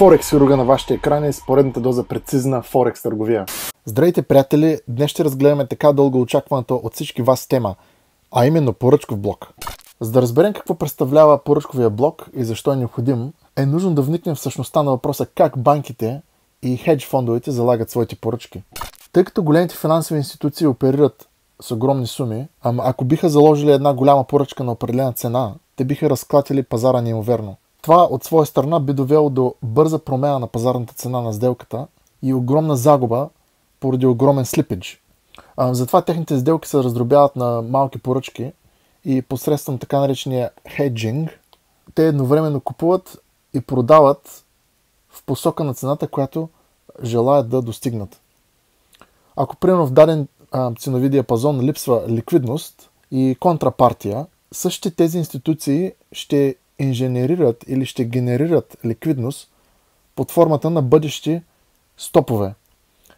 Форекс хирурга на вашите екрани с поредната доза прецизна Форекс търговия. Здравейте, приятели! Днес ще разгледаме така дълго очакваната от всички вас тема, а именно поръчков блок. За да разберем какво представлява поръчковия блок и защо е необходим, е нужно да вникнем в същността на въпроса как банките и хедж фондовете залагат своите поръчки. Тъй като големите финансови институции оперират с огромни суми, ако биха заложили една голяма поръчка на определена цена, те биха разклатили пазара неимоверно. Това от своя страна би довело до бърза промяна на пазарната цена на сделката и огромна загуба поради огромен слипидж. Затова техните сделки се раздробяват на малки поръчки и посредством така наречения хеджинг, те едновременно купуват и продават в посока на цената, която желаят да достигнат. Ако примерно в даден ценови диапазон липсва ликвидност и контрапартия, същите тези институции ще инженерират или ще генерират ликвидност под формата на бъдещи стопове.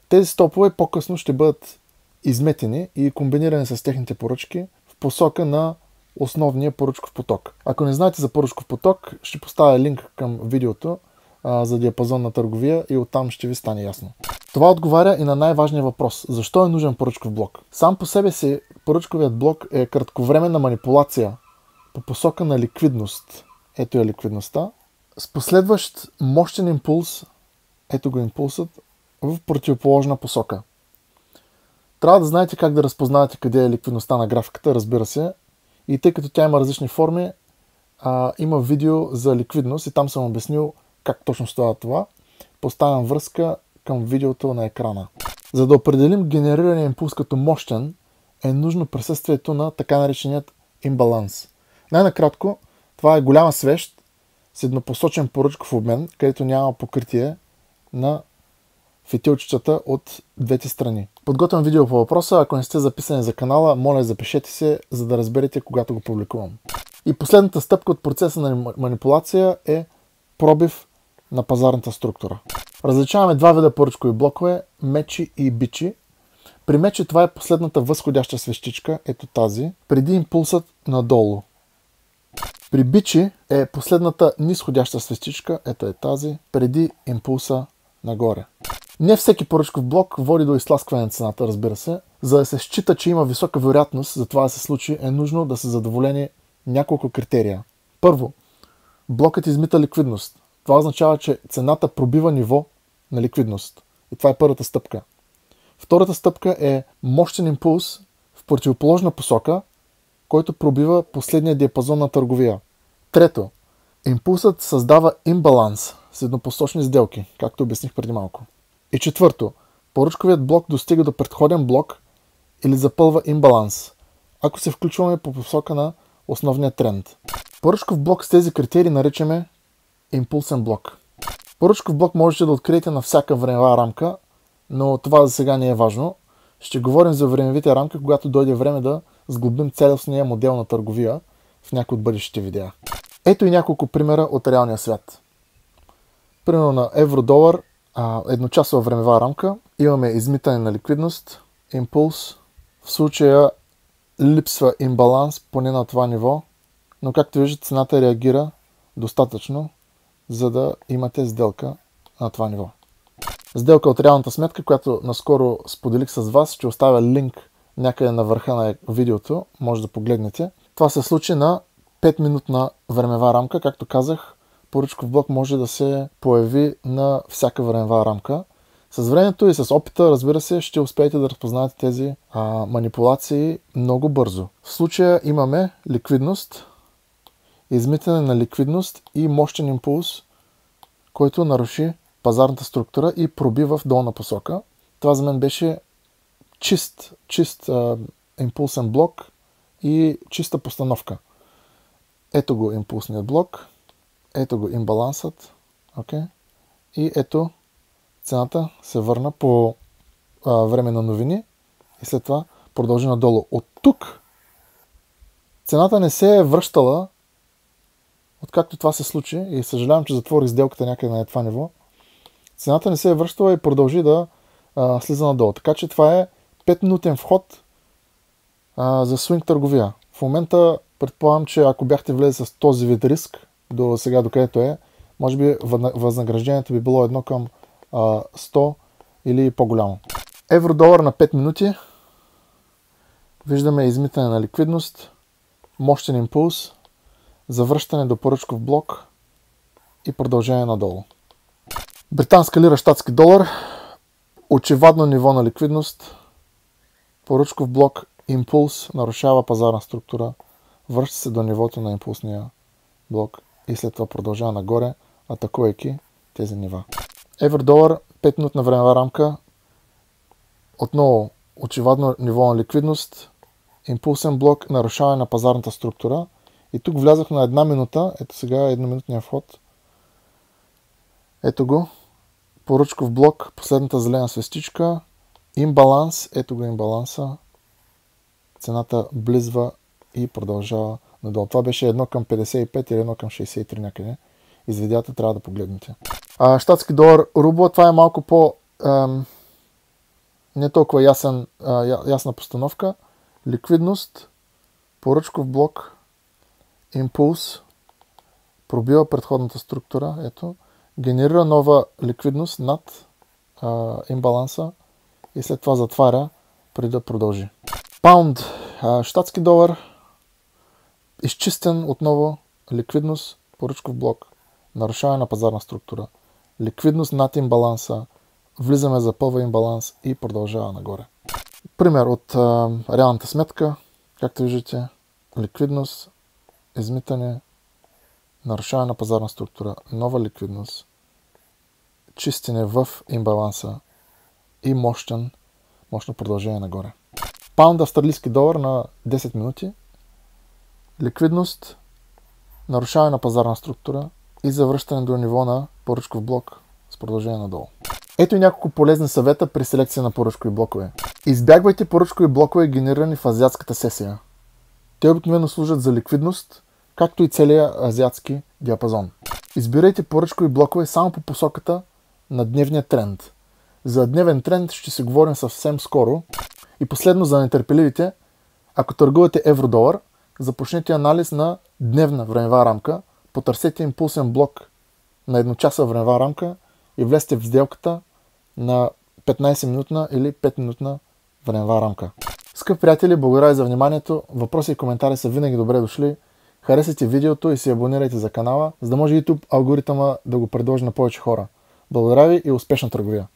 Тези стопове по-късно ще бъдат изметени и комбинирани с техните поръчки в посока на основния поръчков поток. Ако не знаете за поръчков поток, ще поставя линк към видеото за диапазонна търговия и оттам ще ви стане ясно. Това отговаря и на най-важния въпрос. Защо е нужен поръчков блок? Сам по себе си поръчковият блок е кратковременна манипулация по посока на ликвидност. Ето е ликвидността. С последващ мощен импулс, ето го импулсът, в противоположна посока. Трябва да знаете как да разпознавате къде е ликвидността на графиката, разбира се. И тъй като тя има различни форми, има видео за ликвидност и там съм обяснил как точно става това. Поставям връзка към видеото на екрана. За да определим генерирания импулс като мощен, е нужно присъствието на така нареченият имбаланс. Най-накратко, това е голяма свещ с еднопосочен поръчков обмен, където няма покритие на фитилчетата от двете страни. Подготвям видео по въпроса. Ако не сте записани за канала, моля запишете се, за да разберете когато го публикувам. И последната стъпка от процеса на манипулация е пробив на пазарната структура. Различаваме два вида поръчкови блокове, мечи и бичи. При мечи това е последната възходяща свещичка, ето тази, преди импулсът надолу. При бичи е последната нисходяща свещичка, ето е тази, преди импулса нагоре. Не всеки поръчков блок води до изтласкване на цената, разбира се. За да се счита, че има висока вероятност за това да се случи, е нужно да са задоволени няколко критерия. Първо, блокът измита ликвидност. Това означава, че цената пробива ниво на ликвидност. И това е първата стъпка. Втората стъпка е мощен импулс в противоположна посока, който пробива последния диапазон на търговия. Трето, импулсът създава имбаланс с еднопосочни сделки, както обясних преди малко. И четвърто, поръчковият блок достига до предходен блок или запълва имбаланс, ако се включваме по посока на основния тренд. Поръчков блок с тези критерии наричаме импулсен блок. Поръчков блок можете да откриете на всяка времева рамка, но това за сега не е важно. Ще говорим за времевите рамки, когато дойде време да сглобим цялостния модел на търговия в някои от бъдещите видеа. Ето и няколко примера от реалния свят. Примерно на евро-долар, едночасова времева рамка, имаме измитане на ликвидност, импулс. В случая липсва имбаланс поне на това ниво, но както виждате цената реагира достатъчно, за да имате сделка на това ниво. Сделка от реалната сметка, която наскоро споделих с вас, ще оставя линк някъде на върха на видеото, може да погледнете. Това се случи на 5-минутна времева рамка, както казах, поръчков блок може да се появи на всяка времева рамка. С времето и с опита, разбира се, ще успеете да разпознаете тези манипулации много бързо. В случая имаме ликвидност, измитане на ликвидност и мощен импулс, който наруши пазарната структура и проби в долна посока. Това за мен беше чист импулсен блок и чиста постановка. Ето го импулсният блок, ето го имбалансът, okay. И ето цената се върна по време на новини и след това продължи надолу. От тук цената не се е връщала, откакто това се случи, и съжалявам, че затворих сделката някъде на това ниво. Цената не се е връщала и продължи да слиза надолу. Така че това е 5-минутен вход за свинг търговия. В момента предполагам, че ако бяхте влезли с този вид риск до сега, докъдето е, Може би възнаграждението би било 1 към 100 или по-голямо. Евро-долар на 5 минути. Виждаме измитане на ликвидност, мощен импулс, завръщане до поръчков блок и продължение надолу. Британска лира, щатски долар. Очевадно ниво на ликвидност. Поръчков блок, импулс, нарушава пазарна структура, връща се до нивото на импулсния блок и след това продължава нагоре, атакувайки тези нива. Евро-долар, 5 минутна времева рамка. Отново очевадно ниво на ликвидност, импулсен блок, нарушаване на пазарната структура. И тук влязах на 1 минута. Ето сега е 1-минутния вход. Ето го. Поръчков блок, последната зелена свестичка. Имбаланс. Ето го имбаланса. Цената близва и продължава надолу. Това беше 1 към 55 или 1 към 63 някъде. Извидеята трябва да погледнете. Щатски долар, рубла. Това е малко по... не толкова ясна постановка. Ликвидност, поръчков блок, импулс, пробива предходната структура, ето, генерира нова ликвидност над имбаланса и след това затваря преди да продължи. Паунд, щатски долар, изчистен отново, ликвидност, поръчков блок, нарушаване на пазарна структура, ликвидност над имбаланса, влизаме, запълва имбаланс и продължава нагоре. Пример от реалната сметка, както виждате, ликвидност, измитане, нарушаване на пазарна структура, нова ликвидност, чистене в имбаланса и мощно продължение нагоре. Паунд австралийски долар на 10 минути, ликвидност, нарушаване на пазарна структура и завръщане до ниво на поръчков блок с продължение надолу. Ето и няколко полезни съвета при селекция на поръчкови блокове. Избягвайте поръчкови блокове, генерирани в азиатската сесия. Те обикновено служат за ликвидност, както и целия азиатски диапазон. Избирайте поръчкови блокове само по посоката на дневния тренд. За дневен тренд ще си говорим съвсем скоро. И последно за нетърпеливите, ако търгувате евро-долар, започнете анализ на дневна времева рамка, потърсете импулсен блок на едночасова времева рамка и влезте в сделката на 15-минутна или 5-минутна времева рамка. Скъпи приятели, благодаря за вниманието. Въпроси и коментари са винаги добре дошли. Харесайте видеото и се абонирайте за канала, за да може YouTube алгоритъма да го предложи на повече хора. Благодаря ви и успешна търговия!